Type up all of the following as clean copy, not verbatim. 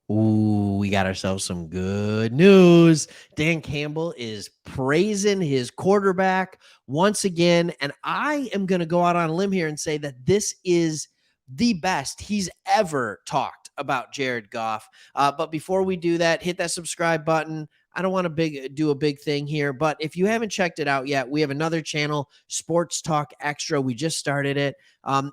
Ooh, we got ourselves some good news. Dan Campbell is praising his quarterback once again. And I am going to go out on a limb here and say that this is the best he's ever talked about Jared Goff. But before we do that, hit that subscribe button. I don't want to do a big thing here, but if you haven't checked it out yet, we have another channel, Sports Talk Extra. We just started it.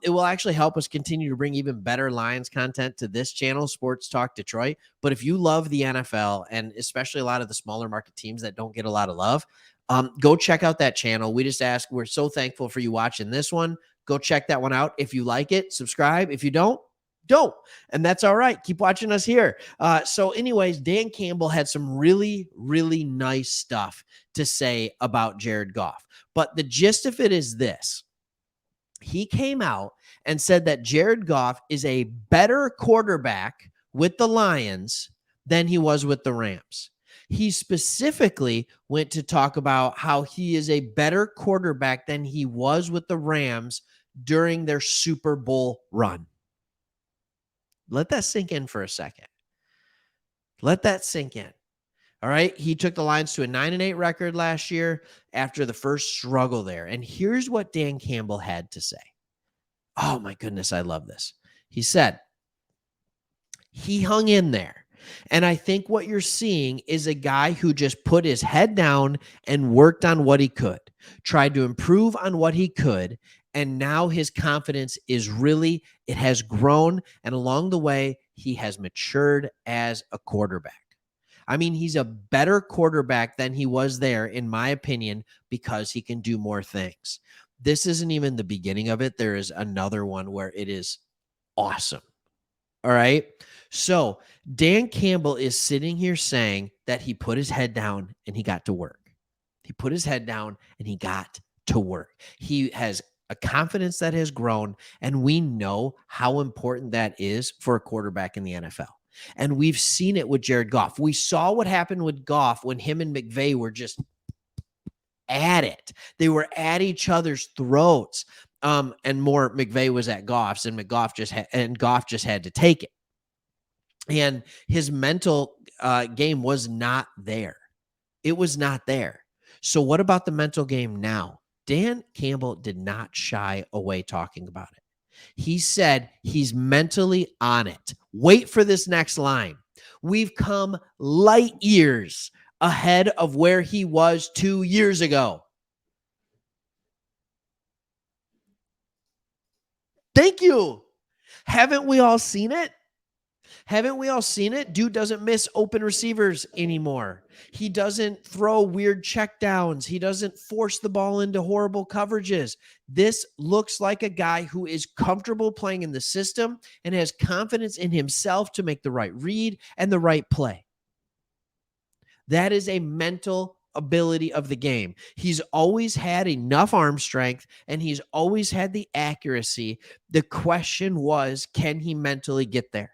It will actually help us continue to bring even better Lions content to this channel, Sports Talk Detroit. But if you love the NFL and especially a lot of the smaller market teams that don't get a lot of love, go check out that channel. We just ask, we're so thankful for you watching this one. Go check that one out. If you like it, subscribe. If you don't. And that's all right. Keep watching us here. So anyways, Dan Campbell had some really, really nice stuff to say about Jared Goff. But the gist of it is this. He came out and said that Jared Goff is a better quarterback with the Lions than he was with the Rams. He specifically went to talk about how he is a better quarterback than he was with the Rams during their Super Bowl run. Let that sink in for a second. Let that sink in. All right. He took the Lions to a 9-8 record last year after the first struggle there. And here's what Dan Campbell had to say. Oh my goodness, I love this. He said, he hung in there. And I think what you're seeing is a guy who just put his head down and worked on what he could, tried to improve on what he could. And now his confidence is it has grown. And along the way, he has matured as a quarterback. I mean, he's a better quarterback than he was there, in my opinion, because he can do more things. This isn't even the beginning of it. There is another one where it is awesome. All right. So Dan Campbell is sitting here saying that he put his head down and he got to work. He put his head down and he got to work. He has a confidence that has grown, and we know how important that is for a quarterback in the NFL. And we've seen it with Jared Goff. We saw what happened with Goff when him and McVay were just at it. They were at each other's throats. And more McVay was at Goff's, and Goff just had to take it. And his mental game was not there. It was not there. So what about the mental game now? Dan Campbell did not shy away talking about it. He said he's mentally on it. Wait for this next line. We've come light years ahead of where he was 2 years ago. Thank you. Haven't we all seen it? Haven't we all seen it? Dude doesn't miss open receivers anymore. He doesn't throw weird checkdowns. He doesn't force the ball into horrible coverages. This looks like a guy who is comfortable playing in the system and has confidence in himself to make the right read and the right play. That is a mental ability of the game. He's always had enough arm strength and he's always had the accuracy. The question was, can he mentally get there?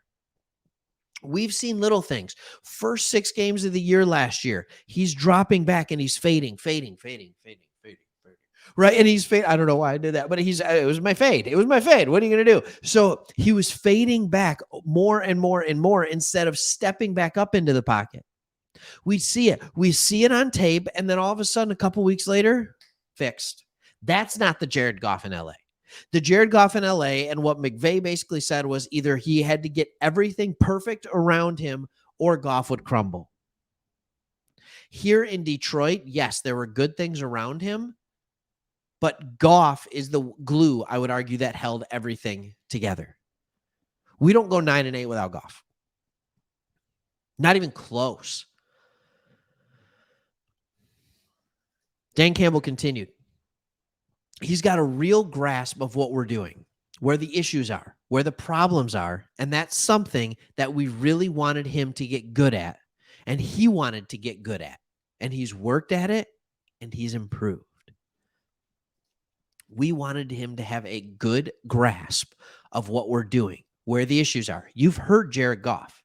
We've seen little things. First 6 games of the year last year, he's dropping back and he's fading. Right. And he's fading. I don't know why I did that, but it was my fade. What are you going to do? So he was fading back more and more and more instead of stepping back up into the pocket. We see it. We see it on tape. And then all of a sudden, a couple weeks later, fixed. That's not the Jared Goff in LA. The Jared Goff in LA, and what McVay basically said was either he had to get everything perfect around him or Goff would crumble. Here in Detroit, yes, there were good things around him, but Goff is the glue, I would argue, that held everything together. We don't go 9-8 without Goff. Not even close. Dan Campbell continued. He's got a real grasp of what we're doing, where the issues are, where the problems are, and that's something that we really wanted him to get good at, and he wanted to get good at, and he's worked at it, and he's improved. We wanted him to have a good grasp of what we're doing, where the issues are. You've heard Jared Goff.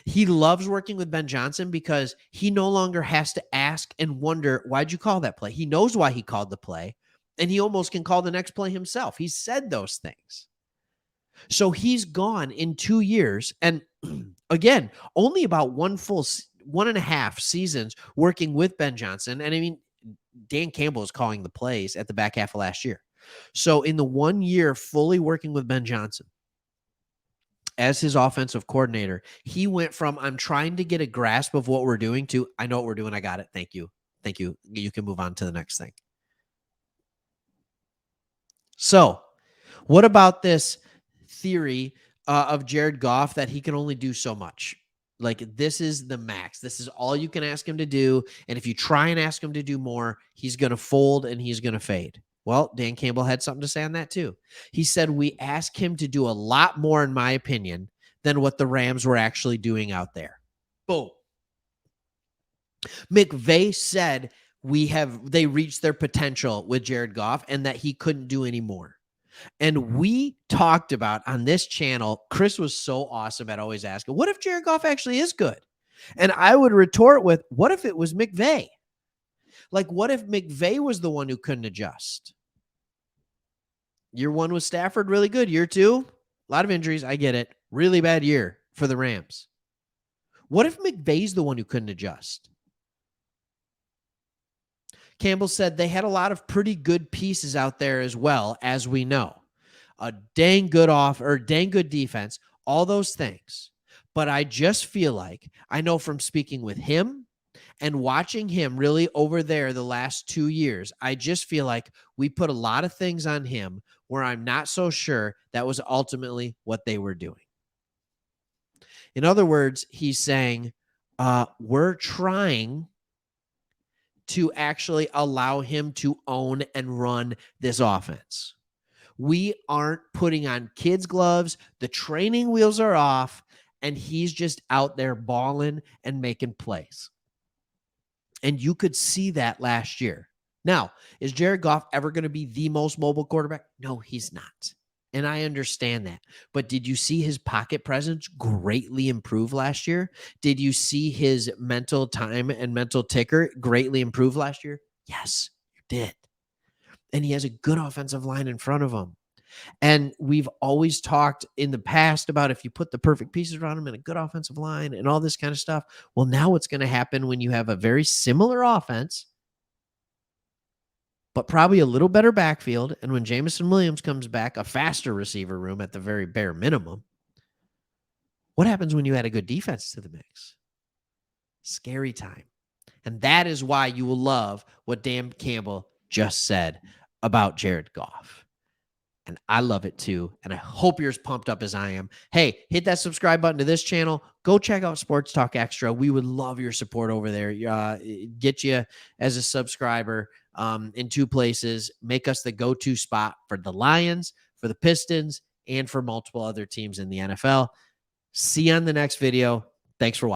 He loves working with Ben Johnson because he no longer has to ask and wonder, why'd you call that play? He knows why he called the play. And he almost can call the next play himself. He said those things. So he's gone in 2 years. And Again, only about 1.5 seasons working with Ben Johnson. And I mean, Dan Campbell is calling the plays at the back half of last year. So in the 1 year fully working with Ben Johnson as his offensive coordinator, he went from I'm trying to get a grasp of what we're doing to I know what we're doing. I got it. Thank you. Thank you. You can move on to the next thing. So, what about this theory of Jared Goff that he can only do so much? Like, this is the max. This is all you can ask him to do. And if you try and ask him to do more, he's going to fold and he's going to fade. Well, Dan Campbell had something to say on that too. He said, we ask him to do a lot more, in my opinion, than what the Rams were actually doing out there. Boom. McVay said they reached their potential with Jared Goff and that he couldn't do any more. And we talked about on this channel, Chris was so awesome at always asking, what if Jared Goff actually is good? And I would retort with, what if it was McVay? Like, what if McVay was the one who couldn't adjust? Year 1 was Stafford, really good. Year 2, a lot of injuries. I get it. Really bad year for the Rams. What if McVay's the one who couldn't adjust? Campbell said they had a lot of pretty good pieces out there as well, as we know. A dang good defense, all those things. But I just feel like I know from speaking with him and watching him really over there the last 2 years, I just feel like we put a lot of things on him where I'm not so sure that was ultimately what they were doing. In other words, he's saying, we're trying to actually allow him to own and run this offense. We aren't putting on kids' gloves. The training wheels are off, and he's just out there balling and making plays. And you could see that last year. Now, is Jared Goff ever going to be the most mobile quarterback? No, he's not. And I understand that. But did you see his pocket presence greatly improve last year? Did you see his mental time and mental ticker greatly improve last year? Yes, you did. And he has a good offensive line in front of him. And we've always talked in the past about if you put the perfect pieces around him and a good offensive line and all this kind of stuff. Well, now what's going to happen when you have a very similar offense, but probably a little better backfield, and when Jameson Williams comes back, a faster receiver room at the very bare minimum, what happens when you add a good defense to the mix? Scary time. And that is why you will love what Dan Campbell just said about Jared Goff. And I love it too. And I hope you're as pumped up as I am. Hey, hit that subscribe button to this channel. Go check out Sports Talk Extra. We would love your support over there. Get you as a subscriber in 2 places. Make us the go-to spot for the Lions, for the Pistons, and for multiple other teams in the NFL. See you on the next video. Thanks for watching.